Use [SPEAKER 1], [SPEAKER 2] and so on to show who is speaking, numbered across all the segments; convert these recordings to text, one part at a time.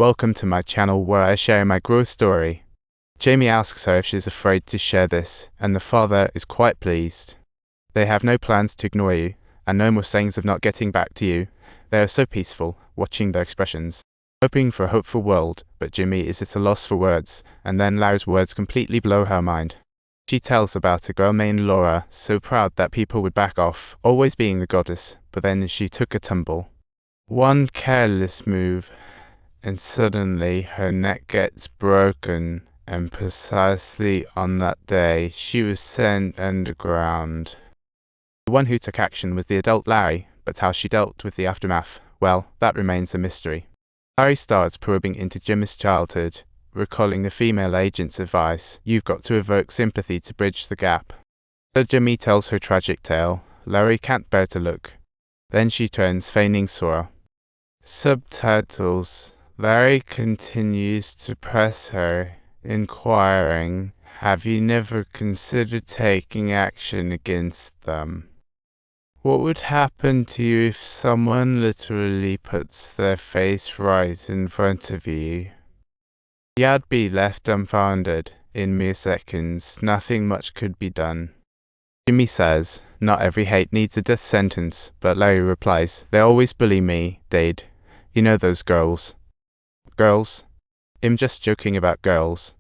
[SPEAKER 1] Welcome to my channel where I share my growth story. Jamie asks her if she's afraid to share this, and the father is quite pleased. They have no plans to ignore you, and no more sayings of not getting back to you. They are so peaceful, watching their expressions, hoping for a hopeful world, but Jimmy is at a loss for words, and then Larry's words completely blow her mind. She tells about a girl named Laura, so proud that people would back off, always being the goddess, but then she took a tumble. One careless move, and suddenly her neck gets broken, and precisely on that day she was sent underground. The one who took action was the adult Larry, but how she dealt with the aftermath, well, that remains a mystery. Larry starts probing into Jimmy's childhood, recalling the female agent's advice: you've got to evoke sympathy to bridge the gap. So Jimmy tells her tragic tale. Larry can't bear to look. Then she turns, feigning sorrow. Subtitles. Larry continues to press her, inquiring, have you never considered taking action against them? What would happen to you if someone literally puts their face right in front of you? You'd be left dumbfounded. In mere seconds, nothing much could be done. Jimmy says, not every hate needs a death sentence, but Larry replies, they always bully me, Dade. You know those girls. Girls? I'm just joking about girls.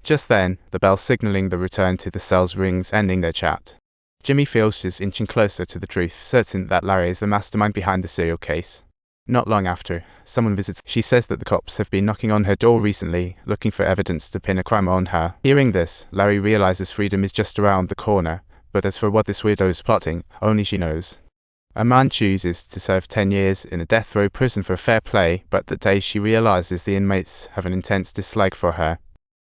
[SPEAKER 1] Just then, the bell signaling the return to the cells rings, ending their chat. Jimmy feels she's inching closer to the truth, certain that Larry is the mastermind behind the serial case. Not long after, someone visits. She says that the cops have been knocking on her door recently, looking for evidence to pin a crime on her. Hearing this, Larry realizes freedom is just around the corner, but as for what this weirdo is plotting, only she knows. A man chooses to serve 10 years in a death row prison for fair play, but that day she realizes the inmates have an intense dislike for her.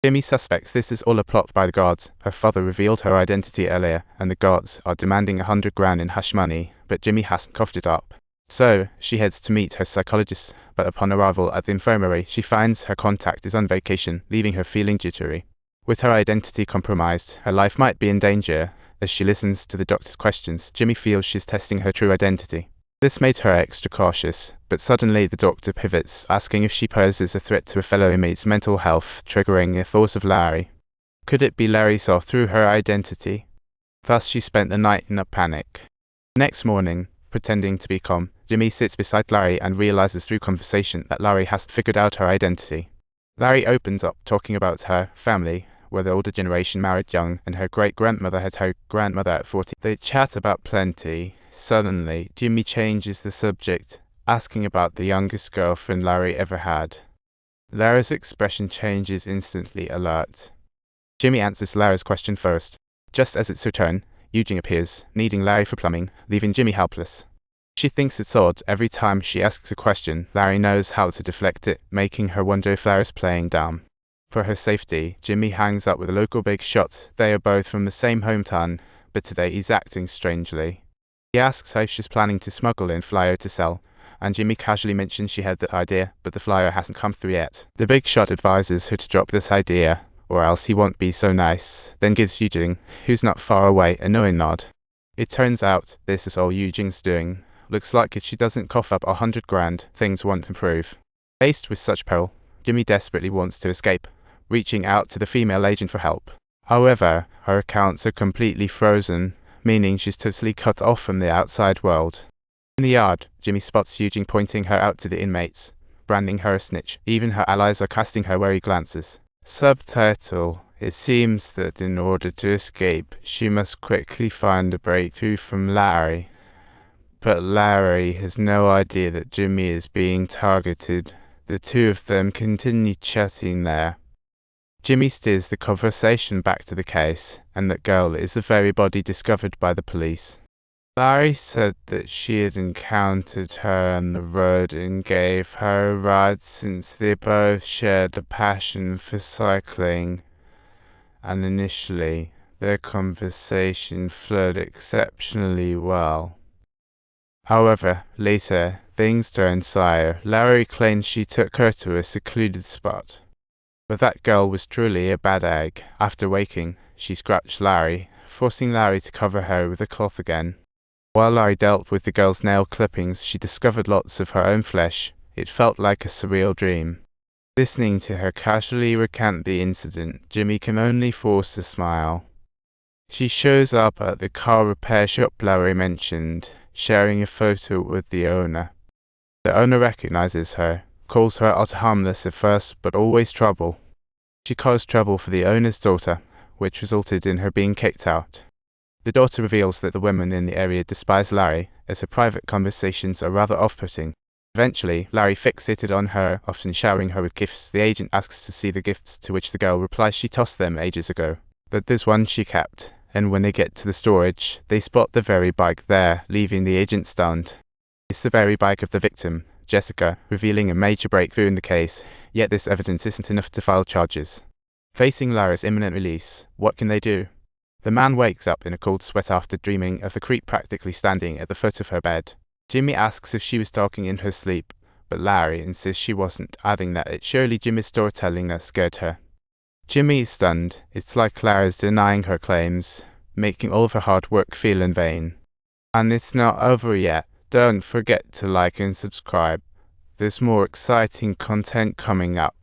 [SPEAKER 1] Jimmy suspects this is all a plot by the guards. Her father revealed her identity earlier, and the guards are demanding $100,000 in hush money, but Jimmy hasn't coughed it up. So, she heads to meet her psychologist, but upon arrival at the infirmary, she finds her contact is on vacation, leaving her feeling jittery. With her identity compromised, her life might be in danger. As she listens to the doctor's questions, Jimmy feels she's testing her true identity. This made her extra cautious, but suddenly the doctor pivots, asking if she poses a threat to a fellow inmate's mental health, triggering a thought of Larry. Could it be Larry saw through her identity? Thus she spent the night in a panic. Next morning, pretending to be calm, Jimmy sits beside Larry and realizes through conversation that Larry has figured out her identity. Larry opens up, talking about her family, where the older generation married young, and her great-grandmother had her grandmother at 40. They chat about plenty. Suddenly, Jimmy changes the subject, asking about the youngest girlfriend Larry ever had. Larry's expression changes instantly, alert. Jimmy answers Larry's question first. Just as it's her turn, Eugene appears, needing Larry for plumbing, leaving Jimmy helpless. She thinks it's odd. Every time she asks a question, Larry knows how to deflect it, making her wonder if Larry's playing dumb. For her safety, Jimmy hangs out with a local big shot. They are both from the same hometown, but today he's acting strangely. He asks how she's planning to smuggle in flyer to sell, and Jimmy casually mentions she had the idea, but the flyer hasn't come through yet. The big shot advises her to drop this idea, or else he won't be so nice, then gives Eugene, who's not far away, a knowing nod. It turns out this is all Eugene's doing. Looks like if she doesn't cough up $100,000, things won't improve. Faced with such peril, Jimmy desperately wants to escape, reaching out to the female agent for help. However, her accounts are completely frozen, meaning she's totally cut off from the outside world. In the yard, Jimmy spots Eugene pointing her out to the inmates, branding her a snitch. Even her allies are casting her wary glances. Subtitle. It seems that in order to escape, she must quickly find a breakthrough from Larry. But Larry has no idea that Jimmy is being targeted. The two of them continue chatting there. Jimmy steers the conversation back to the case, and that girl is the very body discovered by the police. Larry said that she had encountered her on the road and gave her a ride since they both shared a passion for cycling, and initially their conversation flowed exceptionally well. However, later, things turned sour. Larry claimed she took her to a secluded spot. But that girl was truly a bad egg. After waking, she scratched Larry, forcing Larry to cover her with a cloth again. While Larry dealt with the girl's nail clippings, she discovered lots of her own flesh. It felt like a surreal dream. Listening to her casually recount the incident, Jimmy can only force a smile. She shows up at the car repair shop Larry mentioned, sharing a photo with the owner. The owner recognizes her, calls her out harmless at first, but always trouble. She caused trouble for the owner's daughter, which resulted in her being kicked out. The daughter reveals that the women in the area despise Larry, as her private conversations are rather off-putting. Eventually, Larry fixated on her, often showering her with gifts. The agent asks to see the gifts, to which the girl replies she tossed them ages ago, that there's one she kept, and when they get to the storage, they spot the very bike there, leaving the agent stunned. It's the very bike of the victim, Jessica, revealing a major breakthrough in the case, yet this evidence isn't enough to file charges. Facing Larry's imminent release, what can they do? The man wakes up in a cold sweat after dreaming of the creep practically standing at the foot of her bed. Jimmy asks if she was talking in her sleep, but Larry insists she wasn't, adding that it's surely Jimmy's storytelling that scared her. Jimmy is stunned. It's like Larry's denying her claims, making all of her hard work feel in vain. And it's not over yet. Don't forget to like and subscribe. There's more exciting content coming up.